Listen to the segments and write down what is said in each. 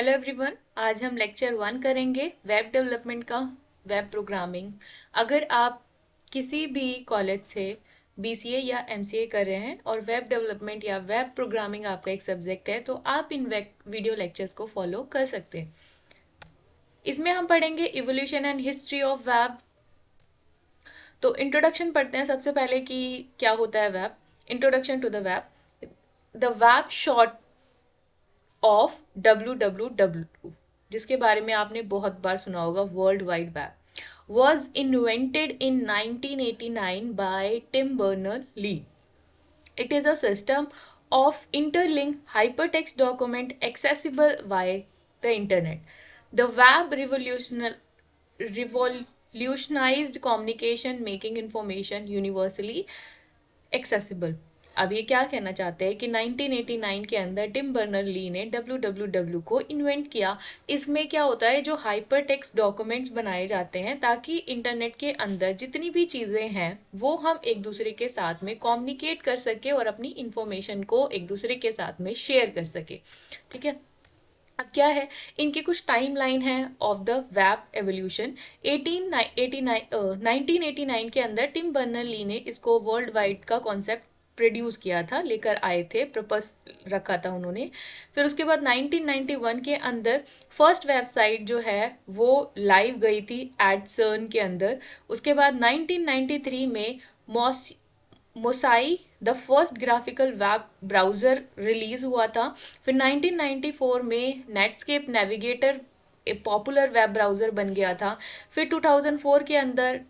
Hello everyone, आज हम lecture 1 करेंगे वेब डेवलपमेंट का। Web programming. अगर आप किसी भी कॉलेज से बीसीए या एमसीए कर रहे हैं और वेब डेवलपमेंट या वेब प्रोग्रामिंग आपका एक सब्जेक्ट है तो आप इन वीडियो लेक्चर्स को फॉलो कर सकते हैं। इसमें हम पढ़ेंगे evolution and history of web. तो इंट्रोडक्शन पढ़ते हैं सबसे पहले कि क्या होता है web. Introduction to the web. The web short of WWW, जिसके बारे में आपने बहुत बार सुना होगा, world wide web, was invented in 1989 by Tim Berners-Lee. It is a system of interlinked hypertext document accessible via the internet. The web revolutionized communication, making information universally accessible. अब ये क्या कहना चाहते हैं कि 1989 के अंदर टिम बर्नर ली ने WWW को इन्वेंट किया। इसमें क्या होता है, जो हाइपर टेक्स्ट डॉक्यूमेंट्स बनाए जाते हैं ताकि इंटरनेट के अंदर जितनी भी चीज़ें हैं वो हम एक दूसरे के साथ में कम्युनिकेट कर सके और अपनी इंफॉर्मेशन को एक दूसरे के साथ में शेयर कर सके। ठीक है, अब क्या है, इनकी कुछ टाइम लाइन है ऑफ द वेब एवोल्यूशन। 1989 के अंदर टिम बर्नर ली ने इसको वर्ल्ड वाइड का कॉन्सेप्ट प्रोड्यूस किया था, लेकर आए थे, प्रपोज रखा था उन्होंने। फिर उसके बाद 1991 के अंदर फर्स्ट वेबसाइट जो है वो लाइव गई थी एडसर्न के अंदर। उसके बाद 1993 में Mosaic the first graphical web browser release हुआ था। फिर 1994 में नेटस्केप नेविगेटर एक पॉपुलर वेब ब्राउज़र बन गया था। फिर 2004 के अंदर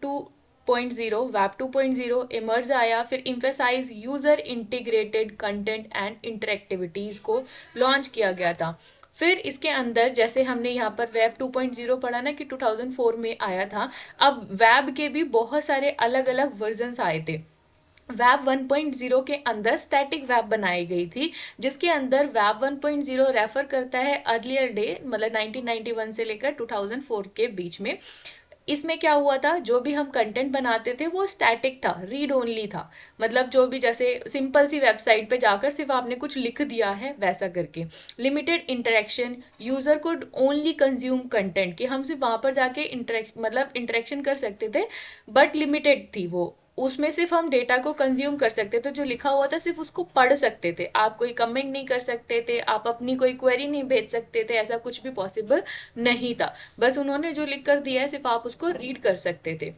2.0 वेब 2.0 इमर्ज आया। फिर emphasize user integrated content and interactivities को लॉन्च किया गया था। फिर इसके अंदर जैसे हमने यहाँ पर वेब 2.0 पढ़ा ना कि 2004 में आया था, अब वेब के भी बहुत सारे अलग अलग वर्जन्स आए थे। वेब 1.0 के अंदर स्टैटिक वेब बनाई गई थी, जिसके अंदर वेब 1.0 रेफर करता है अर्लियर डे, मतलब 1991 से लेकर 2004 के बीच में। इसमें क्या हुआ था, जो भी हम कंटेंट बनाते थे वो स्टैटिक था, रीड ओनली था। मतलब जो भी जैसे सिंपल सी वेबसाइट पे जाकर सिर्फ आपने कुछ लिख दिया है वैसा करके। Limited interaction, user could only consume content, कि हम सिर्फ वहां पर जाके इंटरेक्शन कर सकते थे, बट लिमिटेड थी वो। उसमें सिर्फ हम डेटा को कंज्यूम कर सकते थे, जो लिखा हुआ था सिर्फ उसको पढ़ सकते थे। आप कोई कमेंट नहीं कर सकते थे, आप अपनी कोई क्वेरी नहीं भेज सकते थे, ऐसा कुछ भी पॉसिबल नहीं था। बस उन्होंने जो लिख कर दिया है सिर्फ आप उसको रीड कर सकते थे।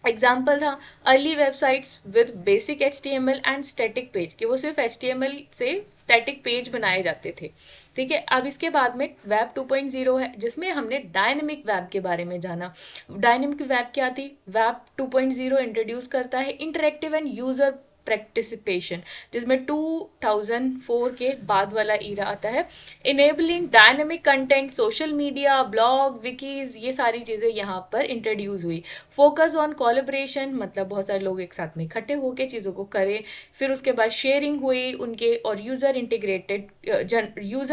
एग्जाम्पल था early websites with basic HTML and static page, कि वो सिर्फ HTML से स्टैटिक पेज बनाए जाते थे। ठीक है, अब इसके बाद में वेब 2.0 है, जिसमें हमने डायनेमिक वेब के बारे में जाना। डायनेमिक वेब क्या थी, वेब 2.0 इंट्रोड्यूस करता है इंटरेक्टिव एंड यूजर पार्टिसिपेशन, जिसमें 2004 के बाद वाला ईरा आता है। Enabling dynamic content, social media, blog, wikis, ये सारी चीज़ें यहाँ पर इंट्रोड्यूस हुई। फोकस ऑन कोलैबोरेशन, मतलब बहुत सारे लोग एक साथ में इकट्ठे होकर चीज़ों को करें। फिर उसके बाद शेयरिंग हुई उनके, और यूज़र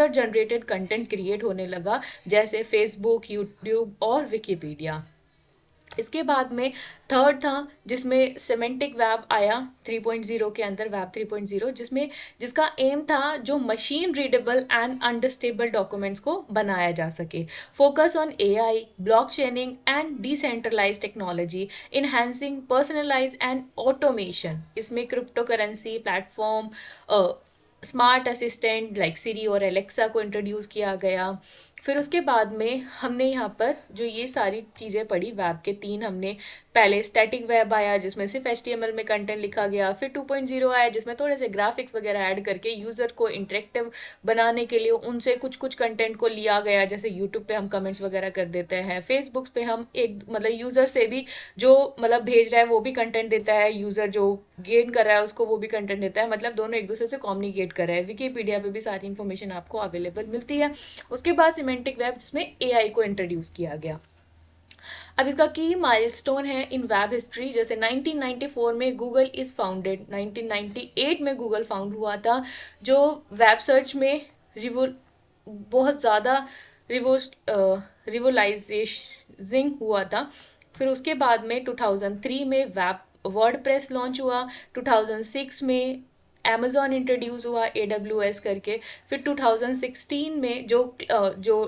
जनरेटेड कंटेंट क्रिएट होने लगा, जैसे फेसबुक, यूट्यूब और विकीपीडिया। इसके बाद में थर्ड था जिसमें सिमेंटिक वेब आया 3.0 के अंदर, वेब 3.0, जिसका एम था जो machine readable and understandable documents को बनाया जा सके। Focus on AI, blockchaining and decentralize technology, enhancing personalize and automation. इसमें cryptocurrency platform, smart assistant like Siri और एलेक्सा को इंट्रोड्यूस किया गया। फिर उसके बाद में हमने यहाँ पर जो ये सारी चीज़ें पढ़ी, वेब के तीन हमने, पहले स्टैटिक वेब आया जिसमें सिर्फ HTML में कंटेंट लिखा गया। फिर 2.0 आया जिसमें थोड़े से ग्राफिक्स वगैरह ऐड करके यूज़र को इंटरेक्टिव बनाने के लिए उनसे कुछ कुछ कंटेंट को लिया गया, जैसे यूट्यूब पे हम कमेंट्स वगैरह कर देते हैं, फेसबुक पे हम एक मतलब यूज़र से भी जो मतलब भेज रहा है वो भी कंटेंट देता है, यूज़र जो गेन कर रहा है उसको वो भी कंटेंट देता है, मतलब दोनों एक दूसरे से कम्युनिकेट कर रहे हैं। विकीपीडिया पे भी सारी इन्फॉर्मेशन आपको अवेलेबल मिलती है। उसके बाद सिमेंटिक वेब जिसमें AI को इंट्रोड्यूस किया गया। अब इसका की माइलस्टोन है इन वेब हिस्ट्री, जैसे 1994 में गूगल इज फाउंडेड, 1998 में गूगल फाउंड हुआ था, जो वेब सर्च में बहुत ज़्यादा रिवोलाइजेशन हुआ था। फिर उसके बाद में 2003 में वेब वर्डप्रेस लॉन्च हुआ। 2006 में Amazon इंट्रोड्यूस हुआ AWS करके, फिर 2016 में जो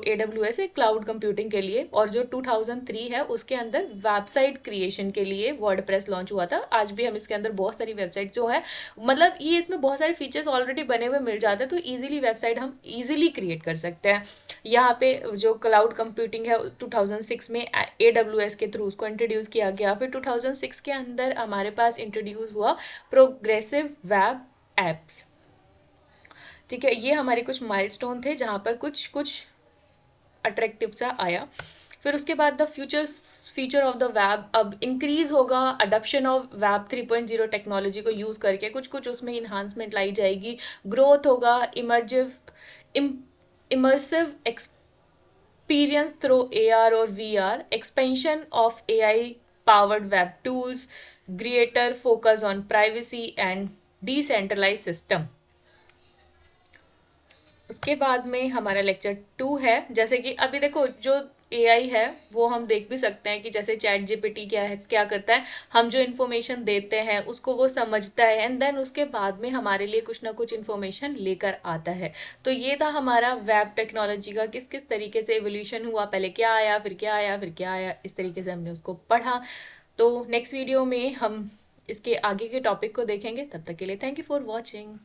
AWS है क्लाउड कंप्यूटिंग के लिए, और जो 2003 है उसके अंदर वेबसाइट क्रिएशन के लिए वर्डप्रेस लॉन्च हुआ था। आज भी हम इसके अंदर बहुत सारी वेबसाइट जो है, मतलब ये इसमें बहुत सारे फीचर्स ऑलरेडी बने हुए मिल जाते हैं, तो ईजिली वेबसाइट हम ईजिली क्रिएट कर सकते हैं। यहाँ पे जो क्लाउड कंप्यूटिंग है 2006 में AWS के थ्रू उसको इंट्रोड्यूस किया गया। फिर 2006 के अंदर हमारे पास इंट्रोड्यूस हुआ प्रोग्रेसिव वेब एप्स। ठीक है, ये हमारे कुछ माइलस्टोन थे जहाँ पर कुछ कुछ अट्रैक्टिव सा आया। फिर उसके बाद the feature of the web अब इंक्रीज होगा, अडॉप्शन ऑफ वेब 3.0 टेक्नोलॉजी को यूज करके कुछ कुछ उसमें इन्हांसमेंट लाई जाएगी, ग्रोथ होगा, इमर्सिव एक्सपीरियंस थ्रू AR और VR, expansion of AI powered web tools, greater focus on privacy and decentralize system. उसके बाद में हमारा लेक्चर 2 है। जैसे कि अभी देखो जो AI है वो हम देख भी सकते हैं कि जैसे ChatGPT क्या है, क्या करता है, हम जो इन्फॉर्मेशन देते हैं उसको वो समझता है एंड देन उसके बाद में हमारे लिए कुछ ना कुछ इन्फॉर्मेशन लेकर आता है। तो ये था हमारा वेब टेक्नोलॉजी का किस किस तरीके से एवोल्यूशन हुआ, पहले क्या आया, फिर क्या आया, फिर क्या आया, इस तरीके से हमने उसको पढ़ा। तो नेक्स्ट वीडियो में हम इसके आगे के टॉपिक को देखेंगे। तब तक के लिए थैंक यू फॉर वॉचिंग।